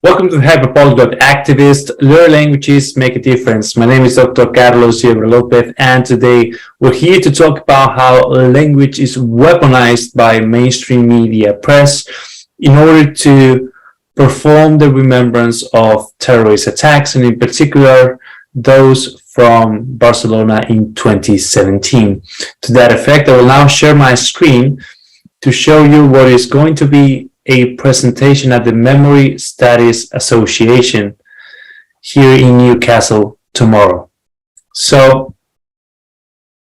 Welcome to the Hyperpolyglot Activist. Learn languages, make a difference. My name is Dr. Carlos Yebra Lopez, and today we're here to talk about how language is weaponized by mainstream media press in order to perform the remembrance of terrorist attacks, and in particular, those from Barcelona in 2017. To that effect, I will now share my screen to show you what is going to be a presentation at the Memory Studies Association here in Newcastle tomorrow. So,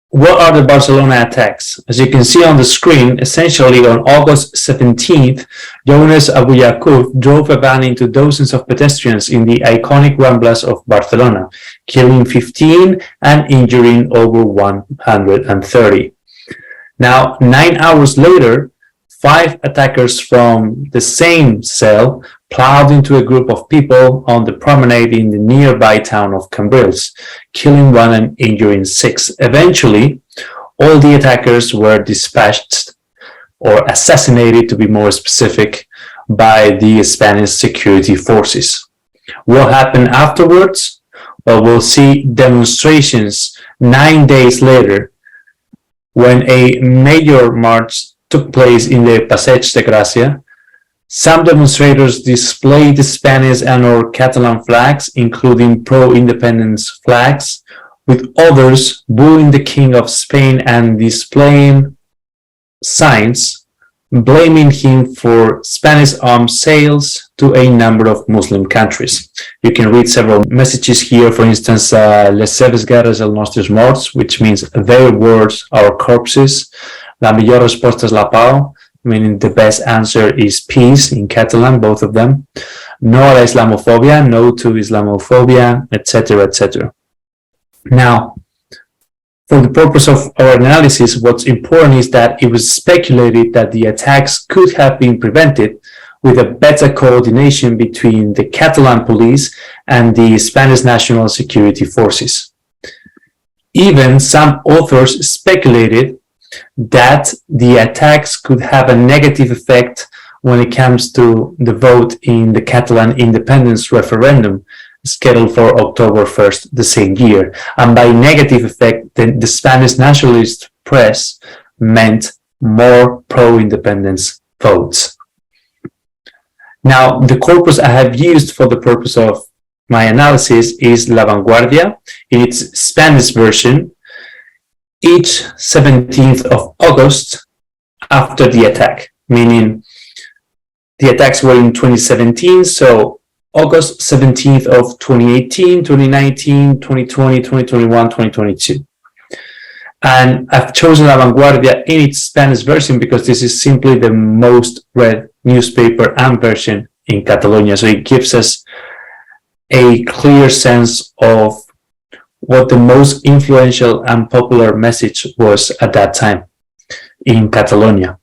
what are the Barcelona attacks? As you can see on the screen, essentially on August 17th, Jonas Abu Yaqub drove a van into dozens of pedestrians in the iconic Ramblas of Barcelona, killing 15 and injuring over 130. Now, 9 hours later, 5 attackers from the same cell plowed into a group of people on the promenade in the nearby town of Cambrils, killing 1 and injuring 6. Eventually, all the attackers were dispatched or assassinated, to be more specific, by the Spanish security forces. What happened afterwards? Well, we'll see demonstrations 9 days later when a major march took place in the Passeig de Gràcia. Some demonstrators displayed the Spanish and/or Catalan flags, including pro-independence flags, with others booing the King of Spain and displaying signs blaming him for Spanish arms sales to a number of Muslim countries. You can read several messages here, for instance, Les seves guerres els nostres morts, which means their words, our corpses. La millor resposta és la pau, meaning the best answer is peace in Catalan, both of them. No a la Islamophobia, no to Islamophobia, etc., etc. Now, for the purpose of our analysis, what's important is that it was speculated that the attacks could have been prevented with a better coordination between the Catalan police and the Spanish National Security Forces. Even some authors speculated that the attacks could have a negative effect when it comes to the vote in the Catalan independence referendum scheduled for October 1st the same year. And by negative effect, then the Spanish nationalist press meant more pro-independence votes. Now, the corpus I have used for the purpose of my analysis is La Vanguardia in its Spanish version, each 17th of August after the attack, meaning the attacks were in 2017, so August 17th of 2018, 2019, 2020, 2021, 2022. And I've chosen La Vanguardia in its Spanish version because this is simply the most read newspaper and version in Catalonia, so it gives us a clear sense of what the most influential and popular message was at that time in Catalonia.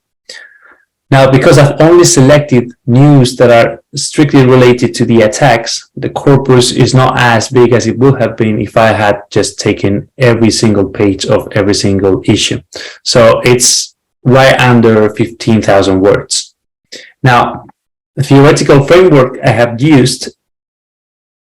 Now, because I've only selected news that are strictly related to the attacks, the corpus is not as big as it would have been if I had just taken every single page of every single issue. So it's right under 15,000 words. Now, the theoretical framework I have used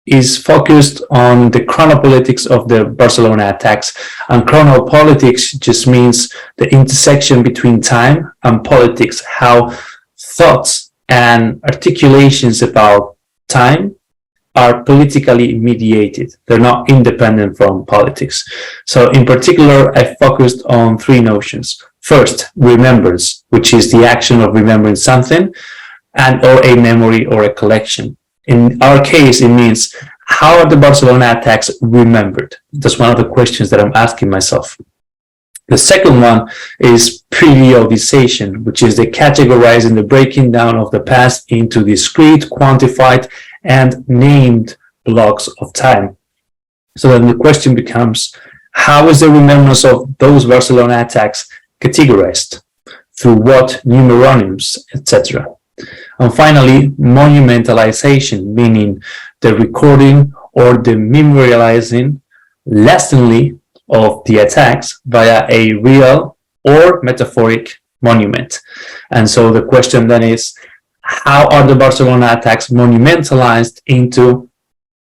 is focused on the chronopolitics of the Barcelona attacks. And chronopolitics just means the intersection between time and politics, how thoughts and articulations about time are politically mediated. They're not independent from politics. So in particular, I focused on 3 notions. First, remembrance, which is the action of remembering something, and or a memory or a collection. In our case, it means, how are the Barcelona attacks remembered? That's one of the questions that I'm asking myself. The second one is periodization, which is the categorizing, the breaking down of the past into discrete, quantified, and named blocks of time. So then the question becomes, how is the remembrance of those Barcelona attacks categorized? Through what numeronyms, etc.? And finally, monumentalization, meaning the recording or the memorializing lessonly of the attacks via a real or metaphoric monument. And so the question then is, how are the Barcelona attacks monumentalized into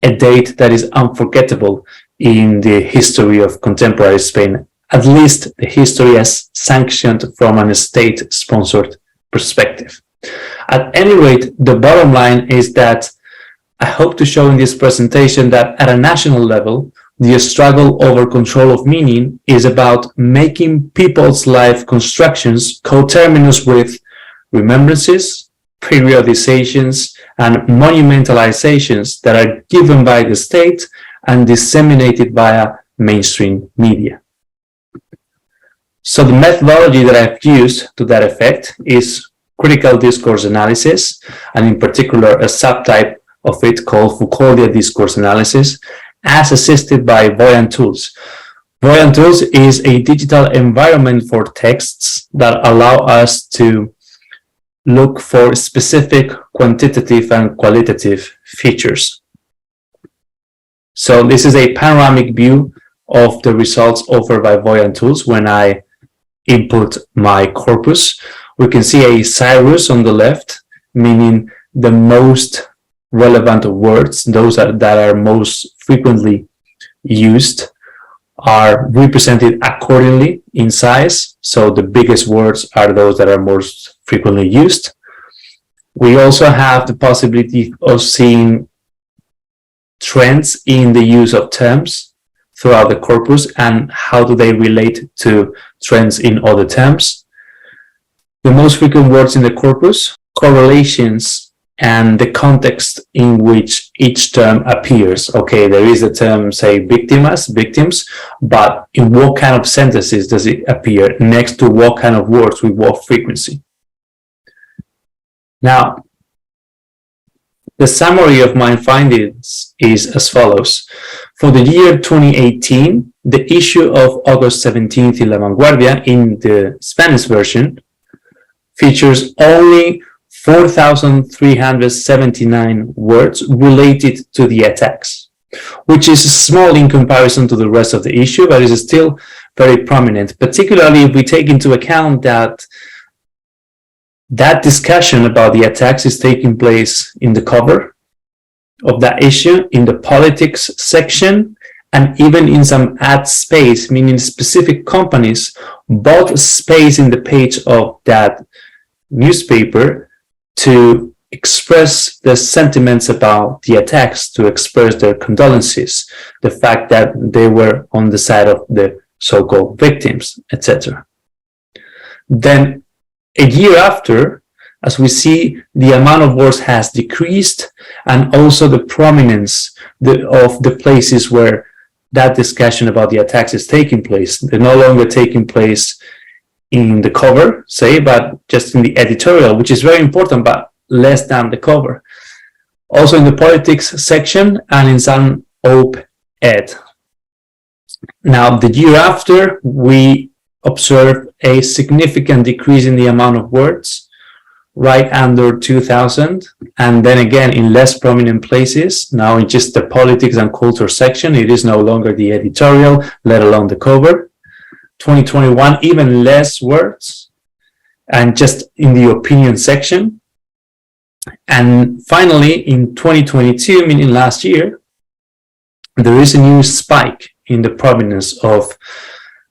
a date that is unforgettable in the history of contemporary Spain, at least the history as sanctioned from a state-sponsored perspective. At any rate, the bottom line is that I hope to show in this presentation that at a national level, the struggle over control of meaning is about making people's life constructions coterminous with remembrances, periodizations, and monumentalizations that are given by the state and disseminated via mainstream media. So the methodology that I've used to that effect is critical discourse analysis, and in particular a subtype of it called Foucauldian discourse analysis, as assisted by Voyant tools. Voyant tools is a digital environment for texts that allow us to look for specific quantitative and qualitative features. So this is a panoramic view of the results offered by Voyant tools when I input my corpus. We can see a Cyrus on the left, meaning the most relevant words, those that are most frequently used, are represented accordingly in size. So the biggest words are those that are most frequently used. We also have the possibility of seeing trends in the use of terms throughout the corpus and how do they relate to trends in other terms. The most frequent words in the corpus, correlations, and the context in which each term appears. Okay, there is the term, say, victims, but in what kind of sentences does it appear next to what kind of words with what frequency? Now, the summary of my findings is as follows. For the year 2018, the issue of August 17th in La Vanguardia, in the Spanish version, features only 4,379 words related to the attacks, which is small in comparison to the rest of the issue, but is still very prominent, particularly if we take into account that that discussion about the attacks is taking place in the cover of that issue, in the politics section, and even in some ad space, meaning specific companies bought space in the page of that newspaper to express their sentiments about the attacks, to express their condolences, the fact that they were on the side of the so-called victims, etc. Then a year after, as we see, the amount of words has decreased, and also the prominence of the places where that discussion about the attacks is taking place. They're no longer taking place in the cover, say, but just in the editorial, which is very important, but less than the cover. Also in the politics section and in some op-ed. Now, the year after, we observe a significant decrease in the amount of words, right under 2,000, and then again in less prominent places. Now in just the politics and culture section, it is no longer the editorial, let alone the cover. 2021, even less words, and just in the opinion section. And finally, in 2022, meaning last year, there is a new spike in the prominence of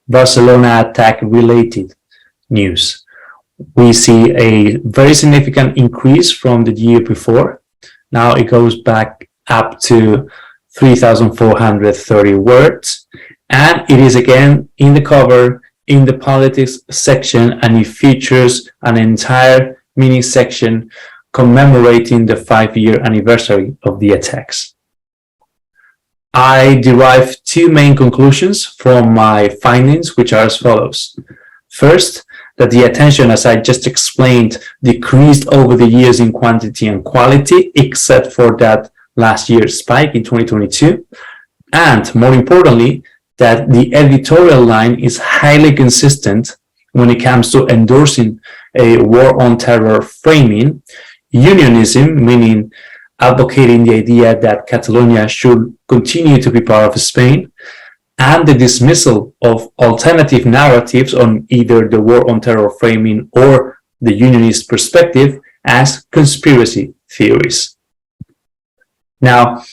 Barcelona attack-related news. We see a very significant increase from the year before. Now it goes back up to 3,430 words. And it is again in the cover, in the politics section, and it features an entire mini section commemorating the 5-year anniversary of the attacks. I derive two main conclusions from my findings, which are as follows. First, that the attention, as I just explained, decreased over the years in quantity and quality, except for that last year's spike in 2022. And more importantly, that the editorial line is highly consistent when it comes to endorsing a war on terror framing, unionism, meaning advocating the idea that Catalonia should continue to be part of Spain, and the dismissal of alternative narratives on either the war on terror framing or the unionist perspective, as conspiracy theories. Now,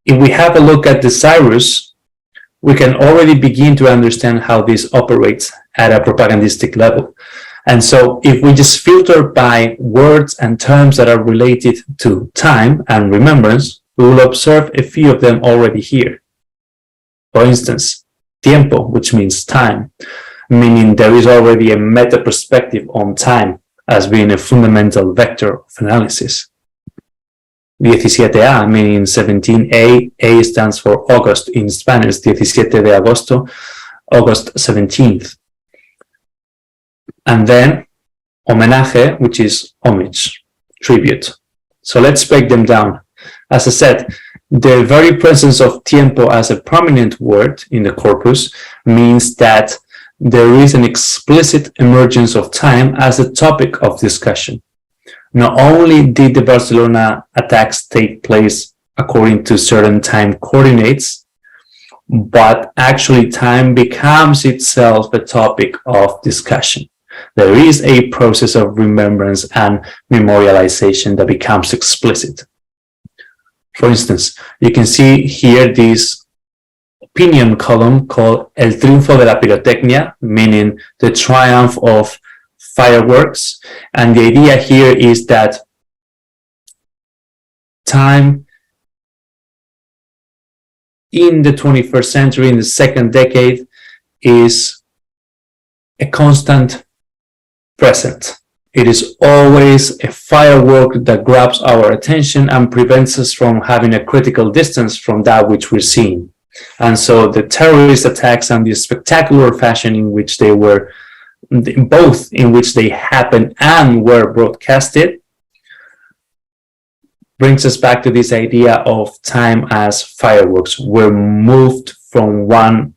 if we have a look at the Cyrus, we can already begin to understand how this operates at a propagandistic level. And so if we just filter by words and terms that are related to time and remembrance, we will observe a few of them already here. For instance, tiempo, which means time, meaning there is already a meta perspective on time as being a fundamental vector of analysis. 17A, meaning 17A, A stands for August in Spanish, 17 de agosto, August 17th. And then homenaje, which is homage, tribute. So let's break them down. As I said, the very presence of tiempo as a prominent word in the corpus means that there is an explicit emergence of time as a topic of discussion. Not only did the Barcelona attacks take place according to certain time coordinates, but actually time becomes itself a topic of discussion. There is a process of remembrance and memorialization that becomes explicit. For instance, you can see here this opinion column called El Triunfo de la Pirotecnia, meaning the triumph of fireworks. And the idea here is that time in the 21st century, in the second decade, is a constant present. It is always a firework that grabs our attention and prevents us from having a critical distance from that which we're seeing. And so the terrorist attacks and the spectacular fashion in which they were, both in which they happened and were broadcasted, brings us back to this idea of time as fireworks. We're moved from one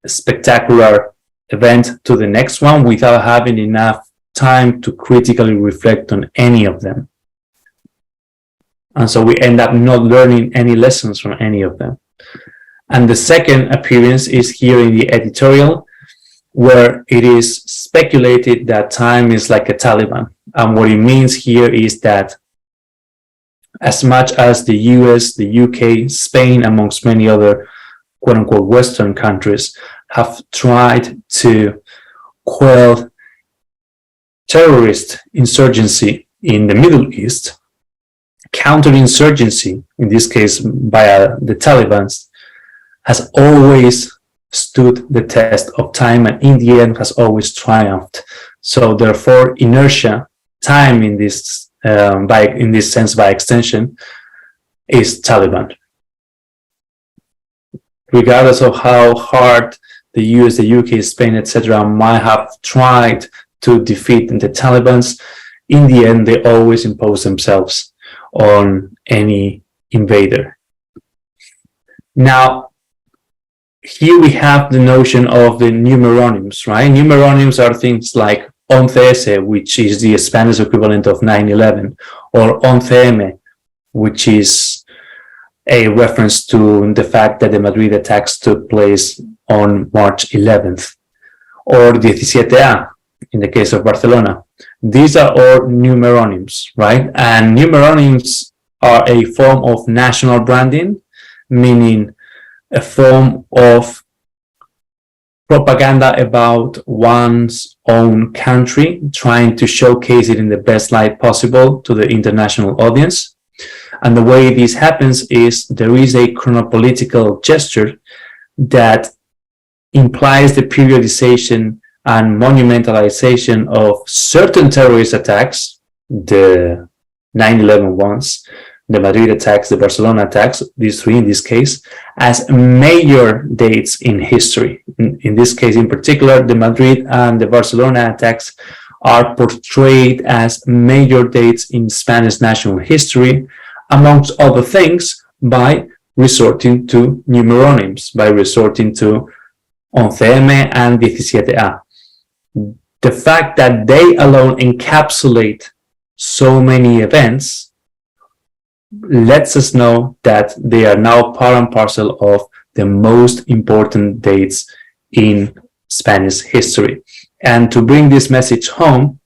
spectacular event to the next one without having enough time to critically reflect on any of them. And so we end up not learning any lessons from any of them. And the second appearance is here in the editorial, where it is speculated that time is like a Taliban. And what it means here is that as much as the US, the UK, Spain, amongst many other quote-unquote Western countries have tried to quell terrorist insurgency in the Middle East, counterinsurgency, in this case by the Taliban, has always stood the test of time and in the end has always triumphed. So therefore, inertia, time in this sense by extension, is Taliban. Regardless of how hard the US, the UK, Spain, etc. might have tried to defeat the Taliban, in the end they always impose themselves on any invader. Now, here we have the notion of the numeronyms, right? Numeronyms are things like 11S, which is the Spanish equivalent of 9/11, or 11M, which is a reference to the fact that the Madrid attacks took place on March 11th, or 17A in the case of Barcelona. These are all numeronyms, right? And numeronyms are a form of national branding, meaning a form of propaganda about one's own country, trying to showcase it in the best light possible to the international audience. And the way this happens is there is a chronopolitical gesture that implies the periodization and monumentalization of certain terrorist attacks, the 9/11 ones, the Madrid attacks, the Barcelona attacks, these three in this case, as major dates in history. In this case in particular, the Madrid and the Barcelona attacks are portrayed as major dates in Spanish national history, amongst other things, by resorting to numeronyms, by resorting to 11M and 17A. The fact that they alone encapsulate so many events lets us know that they are now part and parcel of the most important dates in Spanish history. And to bring this message home,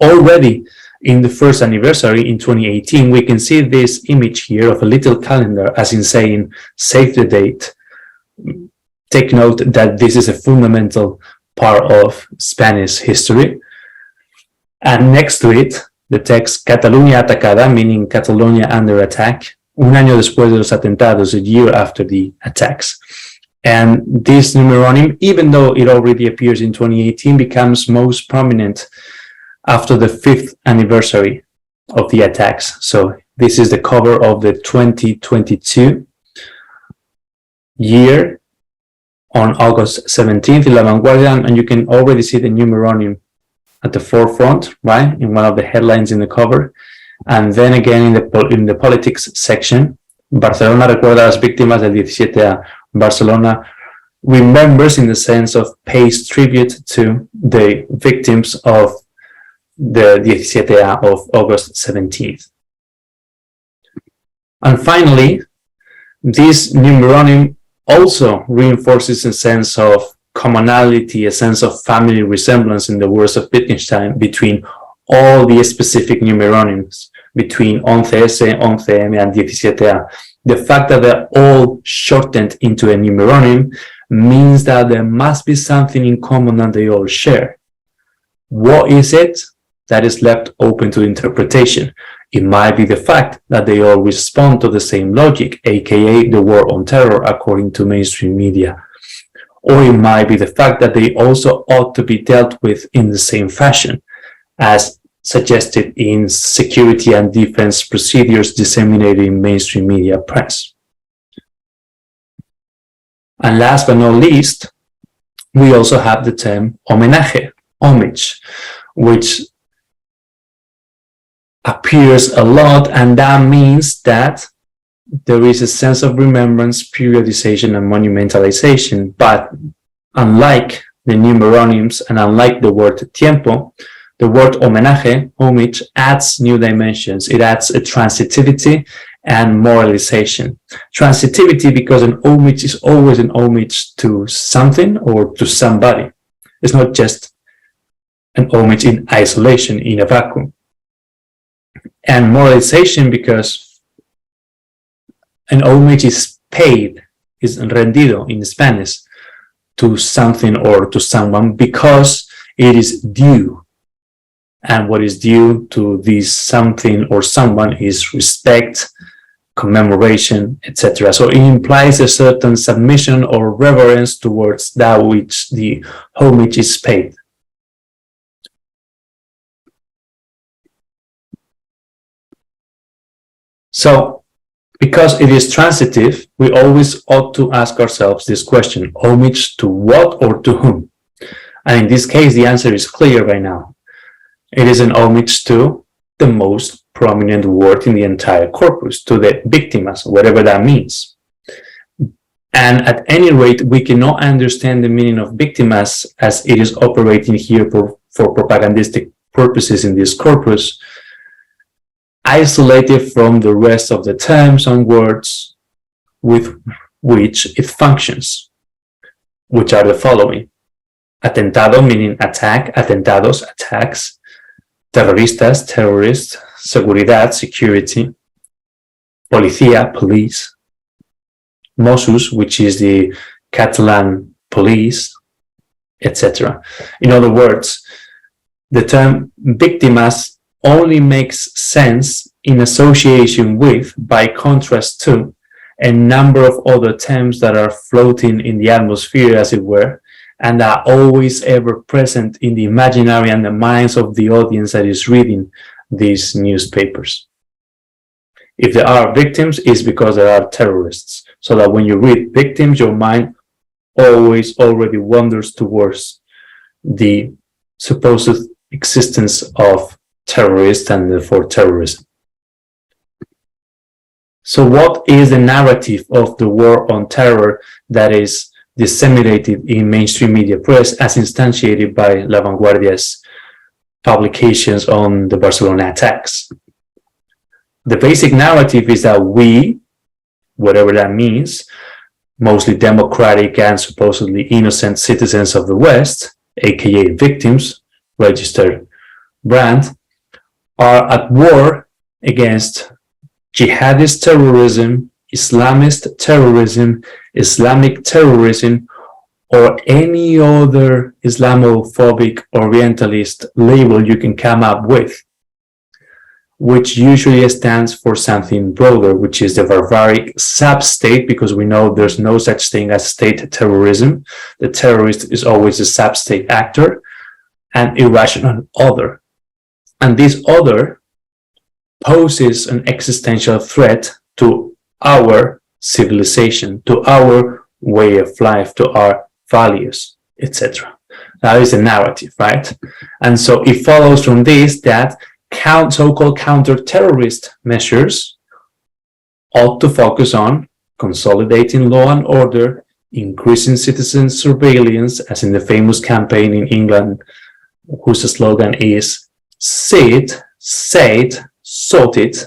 already in the first anniversary in 2018, we can see this image here of a little calendar, as in saying, save the date. Take note that this is a fundamental part of Spanish history. And next to it, the text Cataluña atacada, meaning Catalonia under attack, un año después de los atentados, a year after the attacks. And this numeronym, even though it already appears in 2018, becomes most prominent after the 5th anniversary of the attacks. So this is the cover of the 2022 year on August 17th in La Vanguardia, and you can already see the numeronym at the forefront, right, in one of the headlines in the cover. And then again in the politics section, Barcelona recuerda a las víctimas del 17A. Barcelona remembers in the sense of pays tribute to the victims of the 17A of August 17th. And finally, this numeronym also reinforces a sense of commonality, a sense of family resemblance, in the words of Wittgenstein, between all the specific numeronyms, between 11S, 11M, and 17A. The fact that they're all shortened into a numeronym means that there must be something in common that they all share. What is it? That is left open to interpretation. It might be the fact that they all respond to the same logic, aka the war on terror, according to mainstream media. Or it might be the fact that they also ought to be dealt with in the same fashion, as suggested in security and defense procedures disseminated in mainstream media press. And last but not least, we also have the term homenaje, homage, which appears a lot, and that means that there is a sense of remembrance, periodization, and monumentalization. But unlike the numeronyms and unlike the word tiempo, the word homenaje, homage, adds new dimensions. It adds a transitivity and moralization. Transitivity because an homage is always an homage to something or to somebody. It's not just an homage in isolation, in a vacuum. And moralization because an homage is paid, is rendido in Spanish, to something or to someone because it is due. And what is due to this something or someone is respect, commemoration, etc. So it implies a certain submission or reverence towards that which the homage is paid. So, because it is transitive, we always ought to ask ourselves this question: homage to what or to whom? And in this case, the answer is clear by now. It is an homage to the most prominent word in the entire corpus, to the victimas, whatever that means. And at any rate, we cannot understand the meaning of victimas as it is operating here for propagandistic purposes in this corpus, isolated from the rest of the terms and words with which it functions, which are the following: atentado, meaning attack, atentados, attacks; terroristas, terrorists; seguridad, security; policía, police; Mossos, which is the Catalan police, etc. In other words, the term victimas only makes sense in association with, by contrast to, a number of other terms that are floating in the atmosphere, as it were, and are always ever present in the imaginary and the minds of the audience that is reading these newspapers. If there are victims, it's because there are terrorists. So that when you read victims, your mind always already wanders towards the supposed existence of terrorists and therefore terrorism. So what is the narrative of the war on terror that is disseminated in mainstream media press as instantiated by La Vanguardia's publications on the Barcelona attacks? The basic narrative is that we, whatever that means, mostly democratic and supposedly innocent citizens of the West, aka victims, registered brand, are at war against jihadist terrorism, Islamist terrorism, Islamic terrorism, or any other Islamophobic Orientalist label you can come up with, which usually stands for something broader, which is the barbaric sub-state, because we know there's no such thing as state terrorism. The terrorist is always a sub-state actor, and irrational other. And this other poses an existential threat to our civilization, to our way of life, to our values, etc. That is a narrative, right? And so it follows from this that so-called counter-terrorist measures ought to focus on consolidating law and order, increasing citizen surveillance, as in the famous campaign in England, whose slogan is "See it, say it, sort it,"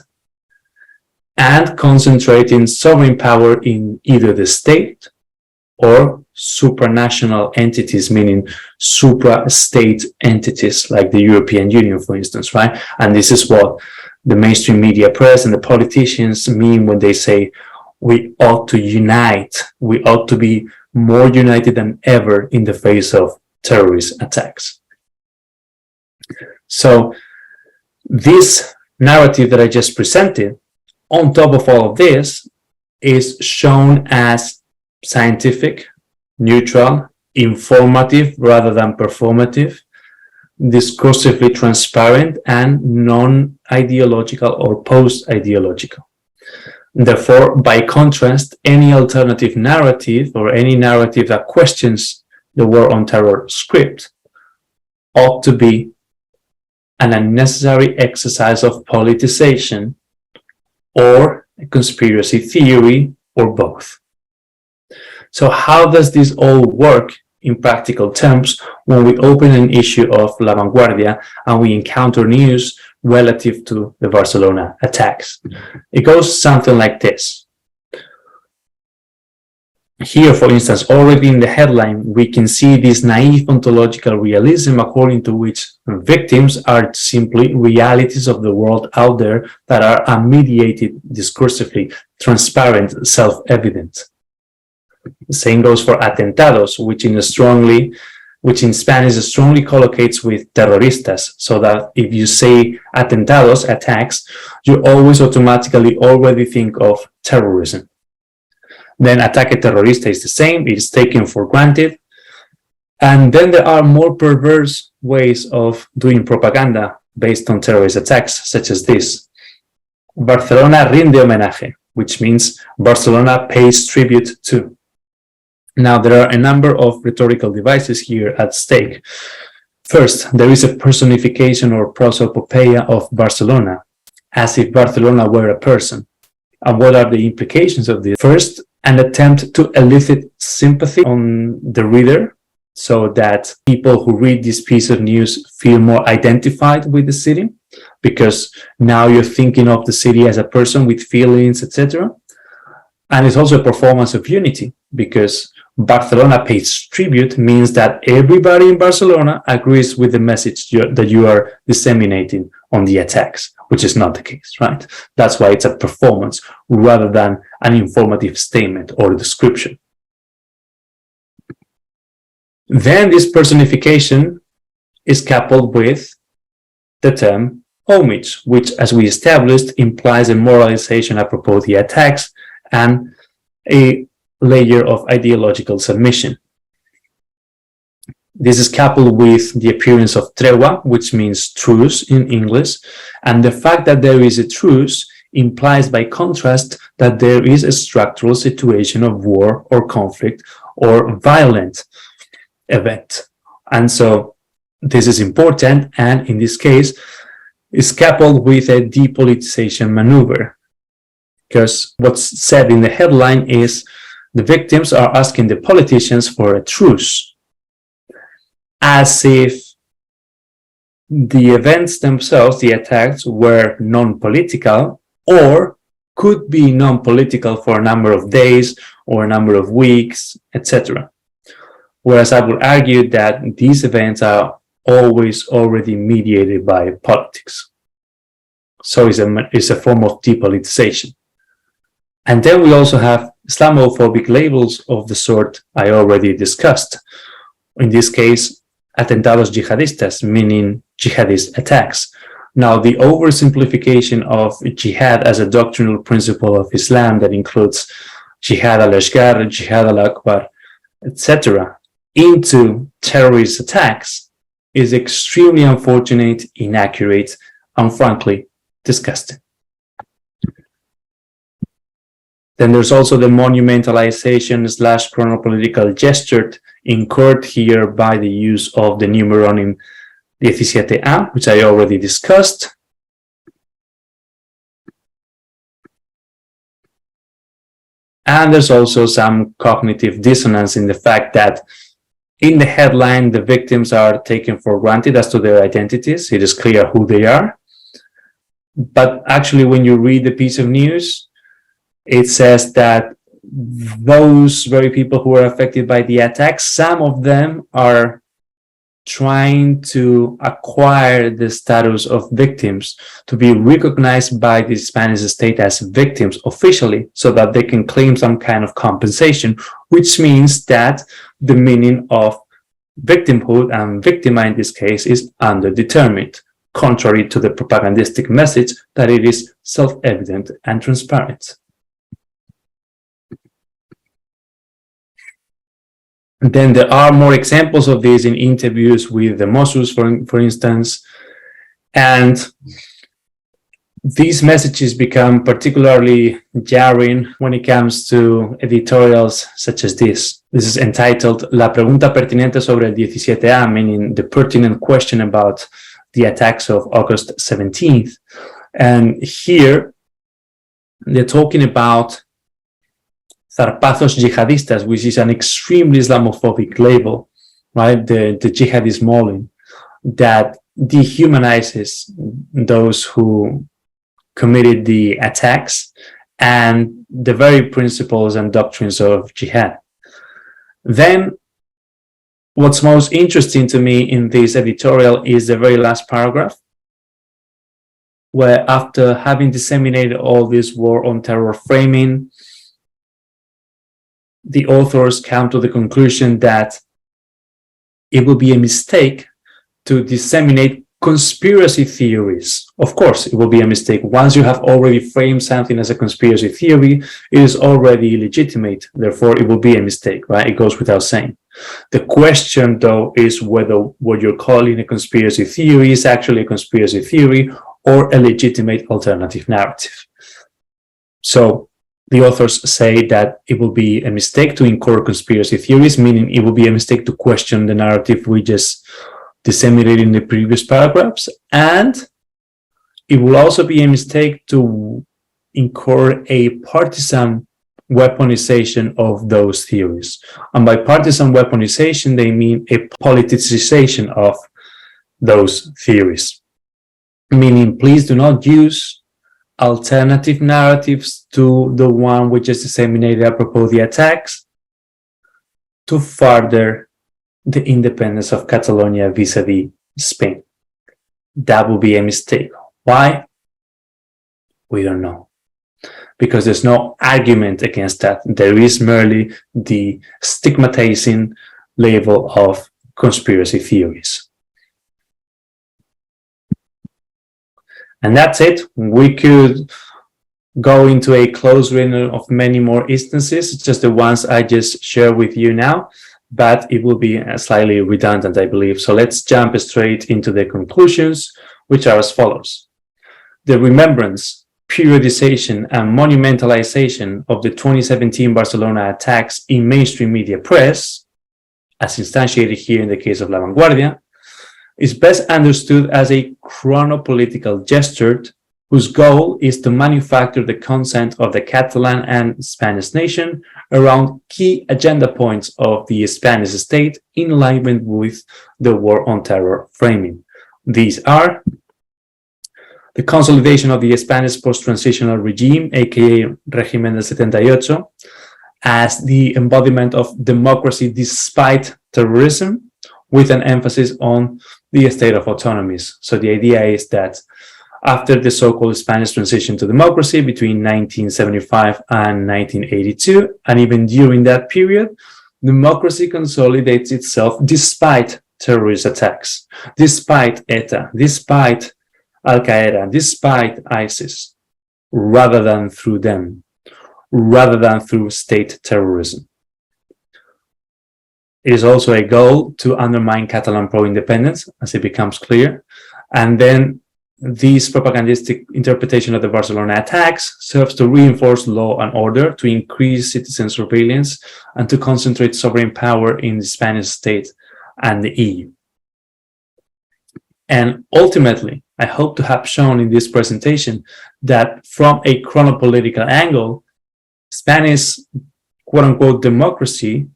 and concentrating sovereign power in either the state or supranational entities, meaning supra-state entities like the European Union, for instance, right? And this is what the mainstream media press and the politicians mean when they say we ought to unite, we ought to be more united than ever in the face of terrorist attacks. So this narrative that I just presented, on top of all of this, is shown as scientific, neutral, informative rather than performative, discursively transparent, and non-ideological or post-ideological. Therefore, by contrast, any alternative narrative or any narrative that questions the war on terror script ought to be an unnecessary exercise of politicization or a conspiracy theory or both. So how does this all work in practical terms when we open an issue of La Vanguardia and we encounter news relative to the Barcelona attacks? It goes something like this. Here, for instance, already in the headline, we can see this naive ontological realism according to which victims are simply realities of the world out there that are unmediated, discursively, transparent, self-evident. The same goes for atentados, which in Spanish strongly collocates with terroristas, so that if you say atentados, attacks, you always automatically already think of terrorism. Then ataque terrorista is the same, it is taken for granted. And then there are more perverse ways of doing propaganda based on terrorist attacks, such as this. Barcelona rinde homenaje, which means Barcelona pays tribute to. Now, there are a number of rhetorical devices here at stake. First, there is a personification or prosopopeia of Barcelona, as if Barcelona were a person. And what are the implications of this? First, an attempt to elicit sympathy on the reader, so that people who read this piece of news feel more identified with the city, because now you're thinking of the city as a person with feelings, etc. And it's also a performance of unity, because Barcelona pays tribute means that everybody in Barcelona agrees with the message that you are disseminating on the attacks, which is not the case, right? That's why it's a performance rather than an informative statement or description. Then this personification is coupled with the term homage, which, as we established, implies a moralization apropos the attacks and a layer of ideological submission. This is coupled with the appearance of tregua, which means truce in English, and the fact that there is a truce implies by contrast that there is a structural situation of war or conflict or violent event. And so this is important, and in this case is coupled with a depoliticization maneuver, because what's said in the headline is the victims are asking the politicians for a truce, as if the events themselves, the attacks, were non-political or could be non-political for a number of days or a number of weeks, etc. Whereas I would argue that these events are always already mediated by politics. So it's a form of depoliticization. And then we also have Islamophobic labels of the sort I already discussed. In this case, atentados yihadistas, meaning jihadist attacks. Now, the oversimplification of jihad as a doctrinal principle of Islam that includes jihad al-ashgar, jihad al-akbar, etc., into terrorist attacks is extremely unfortunate, inaccurate, and frankly, disgusting. Then there's also the monumentalization / chronopolitical gesture incurred here by the use of the numeronym 17A, which I already discussed. And there's also some cognitive dissonance in the fact that in the headline, the victims are taken for granted as to their identities. It is clear who they are. But actually, when you read the piece of news, it says that those very people who are affected by the attacks, some of them are trying to acquire the status of victims, to be recognized by the Spanish state as victims officially, so that they can claim some kind of compensation, which means that the meaning of victimhood and victima in this case is underdetermined, contrary to the propagandistic message that it is self-evident and transparent. And then there are more examples of this in interviews with the Mossos, for instance, and these messages become particularly jarring when it comes to editorials such as this. This is entitled La pregunta pertinente sobre el 17A, meaning the pertinent question about the attacks of August 17th. And here they're talking about zarpazos yihadistas, which is an extremely Islamophobic label, right? The jihadist mauling that dehumanizes those who committed the attacks and the very principles and doctrines of jihad. Then, what's most interesting to me in this editorial is the very last paragraph, where after having disseminated all this war on terror framing, the authors come to the conclusion that it would be a mistake to disseminate conspiracy theories. Of course, it will be a mistake. Once you have already framed something as a conspiracy theory, it is already legitimate. Therefore, it will be a mistake, right? It goes without saying. The question, though, is whether what you're calling a conspiracy theory is actually a conspiracy theory or a legitimate alternative narrative. So, the authors say that it will be a mistake to incur conspiracy theories, meaning it will be a mistake to question the narrative we just disseminated in the previous paragraphs, and it will also be a mistake to incur a partisan weaponization of those theories. And by partisan weaponization, they mean a politicization of those theories. Meaning, please do not use alternative narratives to the one which is disseminated apropos the attacks to further the independence of Catalonia vis-a-vis Spain. That would be a mistake. Why? We don't know. Because there's no argument against that. There is merely the stigmatizing label of conspiracy theories. And that's it. We could go into a close reading of many more instances, just the ones I just shared with you now, but it will be slightly redundant, I believe. So let's jump straight into the conclusions, which are as follows. The remembrance, periodization, and monumentalization of the 2017 Barcelona attacks in mainstream media press, as instantiated here in the case of La Vanguardia, is best understood as a chronopolitical gesture whose goal is to manufacture the consent of the Catalan and Spanish nation around key agenda points of the Spanish state in alignment with the war on terror framing. These are the consolidation of the Spanish post-transitional regime, aka Régimen del 78, as the embodiment of democracy despite terrorism, with an emphasis on the state of autonomies. So the idea is that after the so-called Spanish transition to democracy between 1975 and 1982, and even during that period, democracy consolidates itself despite terrorist attacks, despite ETA, despite Al-Qaeda, despite ISIS, rather than through them, rather than through state terrorism. It is also a goal to undermine Catalan pro-independence, as it becomes clear. And then this propagandistic interpretation of the Barcelona attacks serves to reinforce law and order, to increase citizen surveillance, and to concentrate sovereign power in the Spanish state and the EU. And ultimately, I hope to have shown in this presentation that from a chronopolitical angle, Spanish quote-unquote democracy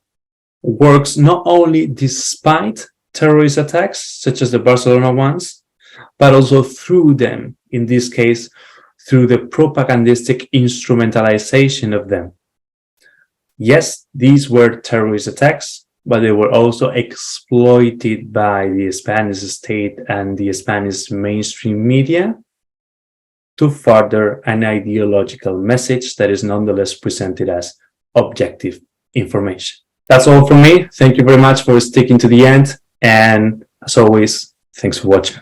works not only despite terrorist attacks, such as the Barcelona ones, but also through them, in this case, through the propagandistic instrumentalization of them. Yes, these were terrorist attacks, but they were also exploited by the Spanish state and the Spanish mainstream media to further an ideological message that is nonetheless presented as objective information. That's all from me. Thank you very much for sticking to the end. And as always, thanks for watching.